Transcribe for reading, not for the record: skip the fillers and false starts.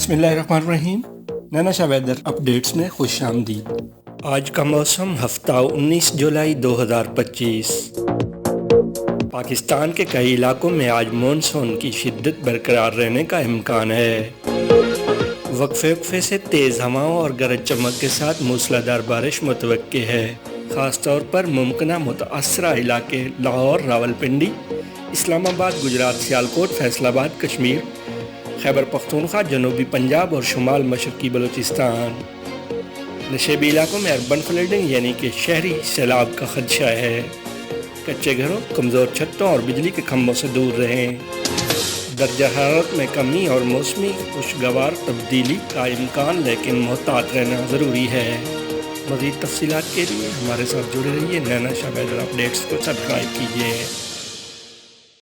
بسم اللہ الرحمن الرحیم۔ نینا شاہ ویدر اپڈیٹس میں خوش آمدید۔ آج کا موسم ہفتہ 19 جولائی 2025۔ پاکستان کے کئی علاقوں میں آج مونسون کی شدت برقرار رہنے کا امکان ہے۔ وقفے سے تیز ہوائوں اور گرج چمک کے ساتھ موسلادھار بارش متوقع ہے۔ خاص طور پر ممکنہ متاثرہ علاقے لاہور، راولپنڈی، اسلام آباد، گجرات، سیالکوٹ، فیصل آباد، کشمیر، خیبر پختونخوا، جنوبی پنجاب اور شمال مشرقی بلوچستان۔ نشیبی علاقوں میں اربن فلڈنگ یعنی کہ شہری سیلاب کا خدشہ ہے۔ کچے گھروں، کمزور چھتوں اور بجلی کے کھمبوں سے دور رہیں۔ درجہ حرارت میں کمی اور موسمی خوشگوار تبدیلی کا امکان، لیکن محتاط رہنا ضروری ہے۔ مزید تفصیلات کے لیے ہمارے ساتھ جڑے رہیے۔ نینا شاہ ویدر اپڈیٹس کو سبسکرائب کیجیے۔